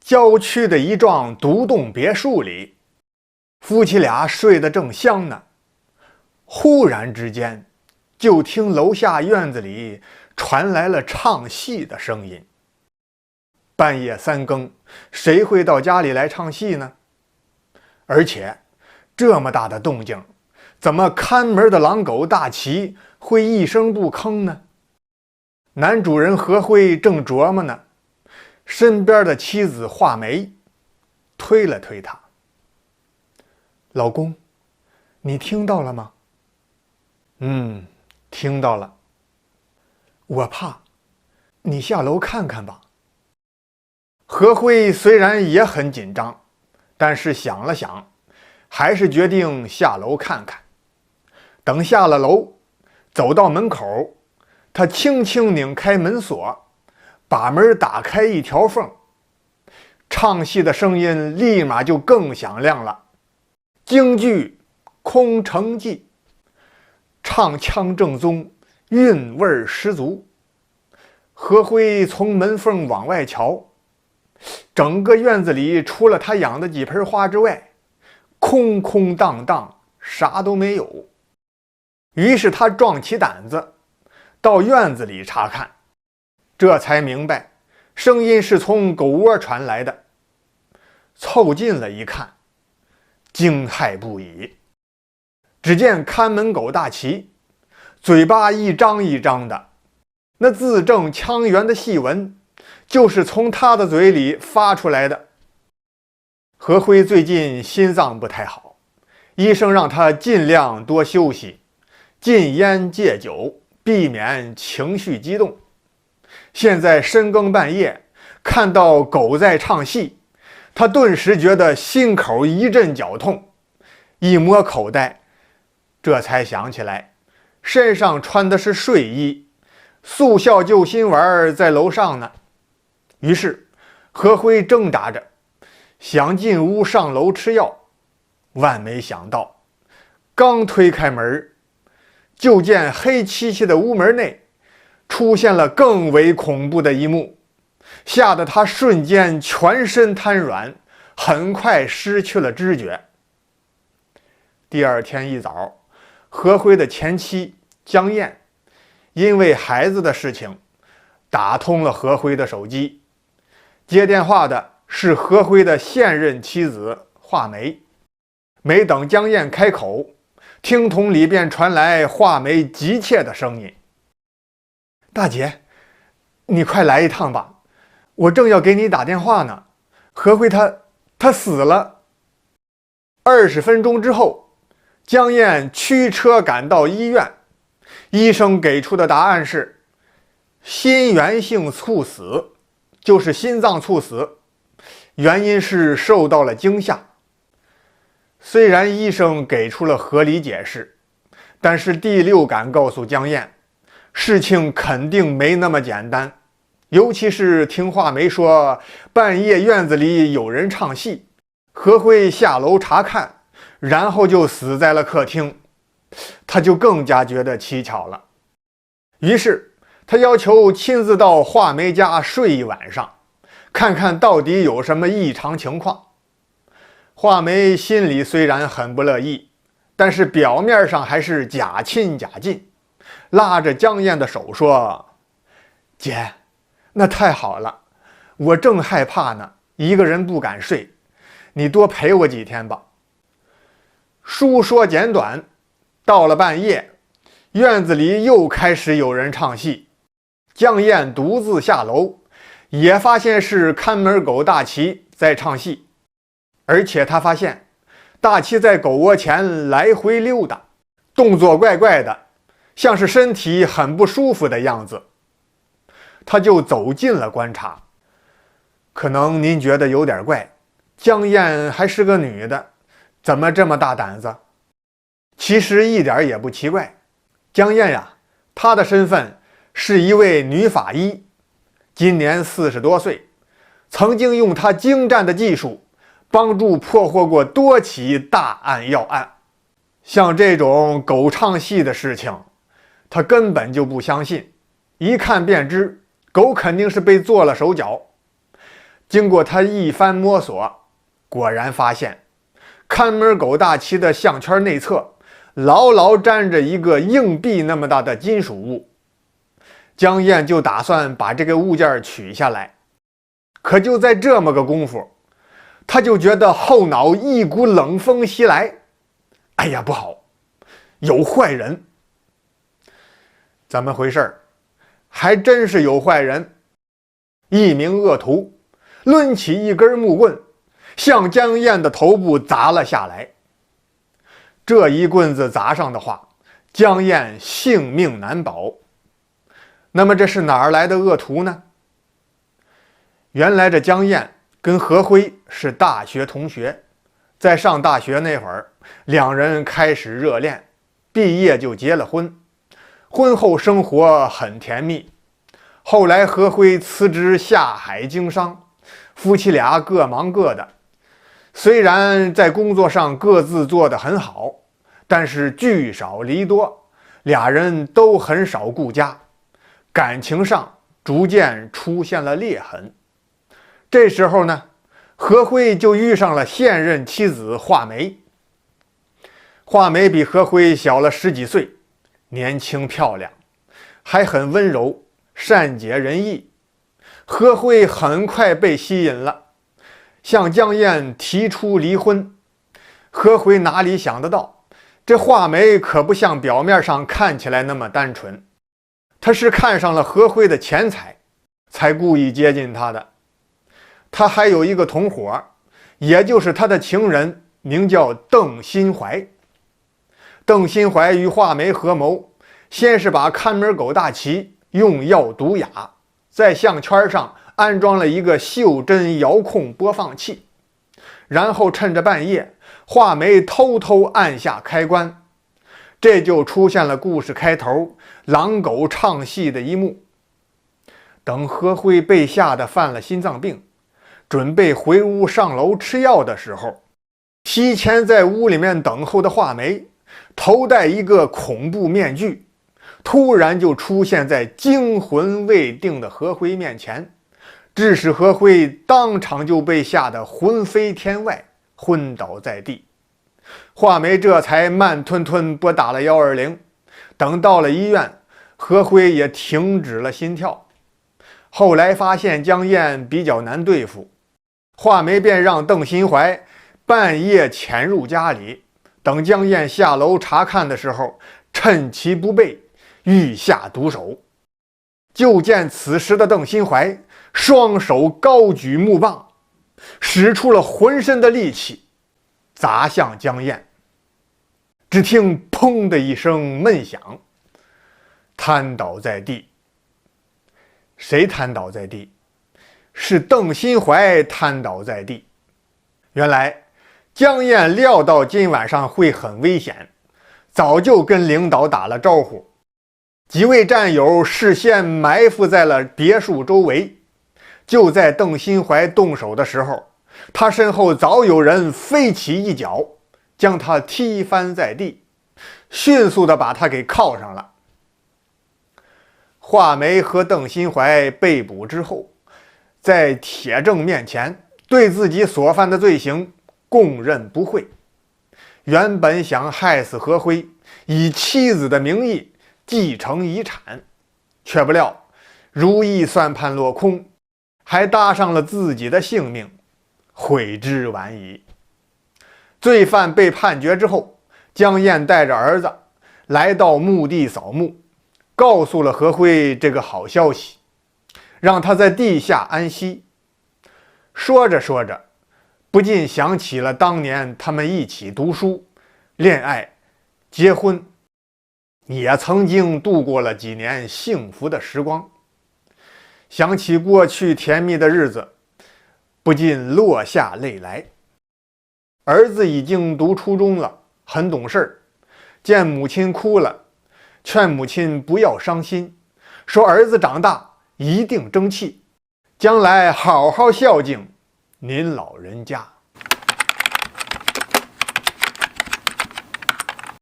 郊区的一幢独栋别墅里，夫妻俩睡得正香呢，忽然之间，就听楼下院子里传来了唱戏的声音。半夜3更，谁会到家里来唱戏呢？而且这么大的动静，怎么看门的狼狗大齐会一声不吭呢？男主人何辉正琢磨呢，身边的妻子画眉推了推他：“老公，你听到了吗？”“听到了。”“我怕，你下楼看看吧。”何辉虽然也很紧张，但是想了想，还是决定下楼看看。等下了楼，走到门口，他轻轻拧开门锁，把门打开一条缝，唱戏的声音立马就更响亮了。京剧《空城计》，唱腔正宗，韵味十足。何辉从门缝往外瞧，整个院子里除了他养的几盆花之外，空空荡荡，啥都没有。于是他壮起胆子到院子里查看，这才明白声音是从狗窝传来的。凑近了一看，惊骇不已。只见看门狗大齐嘴巴一张一张的，那字正腔圆的戏文就是从他的嘴里发出来的。何辉最近心脏不太好，医生让他尽量多休息，禁烟戒酒，避免情绪激动。现在深更半夜看到狗在唱戏，他顿时觉得心口一阵绞痛，一摸口袋，这才想起来身上穿的是睡衣，速效救心丸在楼上呢。于是何辉挣扎着想进屋上楼吃药，万没想到刚推开门，就见黑漆漆的屋门内出现了更为恐怖的一幕，吓得他瞬间全身瘫软，很快失去了知觉。第二天一早，何辉的前妻江燕因为孩子的事情打通了何辉的手机，接电话的是何辉的现任妻子画眉。没等江燕开口，听筒里便传来画眉急切的声音：“大姐，你快来一趟吧，我正要给你打电话呢。何辉他死了。”20分钟之后，江燕驱车赶到医院，医生给出的答案是心源性猝死，就是心脏猝死，原因是受到了惊吓。虽然医生给出了合理解释，但是第六感告诉江燕，事情肯定没那么简单。尤其是听画眉说半夜院子里有人唱戏，何辉下楼查看，然后就死在了客厅，他就更加觉得蹊跷了。于是他要求亲自到画眉家睡一晚上，看看到底有什么异常情况。画眉心里虽然很不乐意，但是表面上还是假亲假近，拉着江燕的手说：“姐，那太好了，我正害怕呢，一个人不敢睡，你多陪我几天吧。”书说简短，到了半夜，院子里又开始有人唱戏。江燕独自下楼，也发现是看门狗大齐在唱戏，而且他发现大齐在狗窝前来回溜达，动作怪怪的，像是身体很不舒服的样子。他就走近了观察。可能您觉得有点怪，江燕还是个女的，怎么这么大胆子？其实一点也不奇怪。江燕呀，她的身份是一位女法医，今年40多岁，曾经用她精湛的技术帮助破获过多起大案要案。像这种狗唱戏的事情，她根本就不相信，一看便知狗肯定是被做了手脚。经过他一番摸索，果然发现看门狗大旗的项圈内侧牢牢粘着一个硬币那么大的金属物。江燕就打算把这个物件取下来，可就在这么个功夫，他就觉得后脑一股冷风袭来。哎呀，不好，有坏人！怎么回事？还真是有坏人。一名恶徒抡起一根木棍，向江燕的头部砸了下来。这一棍子砸上的话，江燕性命难保。那么这是哪儿来的恶徒呢？原来这江燕跟何辉是大学同学，在上大学那会儿，两人开始热恋，毕业就结了婚，婚后生活很甜蜜。后来何辉辞职下海经商，夫妻俩各忙各的，虽然在工作上各自做得很好，但是聚少离多，俩人都很少顾家，感情上逐渐出现了裂痕。这时候呢，何辉就遇上了现任妻子华梅。华梅比何辉小了10几岁，年轻漂亮，还很温柔，善解人意。何辉很快被吸引了，向江燕提出离婚。何辉哪里想得到，这华梅可不像表面上看起来那么单纯，她是看上了何辉的钱财，才故意接近他的。他还有一个同伙，也就是他的情人，名叫邓新怀。邓新怀与华梅合谋，先是把看门狗大旗用药毒哑，在项圈上安装了一个袖珍遥控播放器，然后趁着半夜，华梅偷偷按下开关，这就出现了故事开头狼狗唱戏的一幕。等何辉被吓得犯了心脏病，准备回屋上楼吃药的时候，提前在屋里面等候的华梅头戴一个恐怖面具，突然就出现在惊魂未定的何辉面前，致使何辉当场就被吓得魂飞天外，昏倒在地。华梅这才慢吞吞拨打了120，等到了医院，何辉也停止了心跳。后来发现江燕比较难对付，华梅便让邓新怀半夜潜入家里，等江燕下楼查看的时候，趁其不备，欲下毒手。就见此时的邓新怀双手高举木棒，使出了浑身的力气，砸向江燕。只听砰的一声闷响，瘫倒在地。谁瘫倒在地？是邓新怀瘫倒在地。原来江燕料到今晚上会很危险，早就跟领导打了招呼，几位战友事先埋伏在了别墅周围。就在邓新怀动手的时候，他身后早有人飞起一脚，将他踢翻在地，迅速地把他给铐上了。华梅和邓新怀被捕之后，在铁证面前对自己所犯的罪行供认不讳。原本想害死何辉，以妻子的名义继承遗产，却不料如意算盘落空，还搭上了自己的性命，悔之晚矣。罪犯被判决之后，江燕带着儿子来到墓地扫墓，告诉了何辉这个好消息，让他在地下安息。说着说着，不禁想起了当年他们一起读书、恋爱、结婚，也曾经度过了几年幸福的时光。想起过去甜蜜的日子，不禁落下泪来。儿子已经读初中了，很懂事，见母亲哭了，劝母亲不要伤心，说儿子长大一定争气，将来好好孝敬您老人家。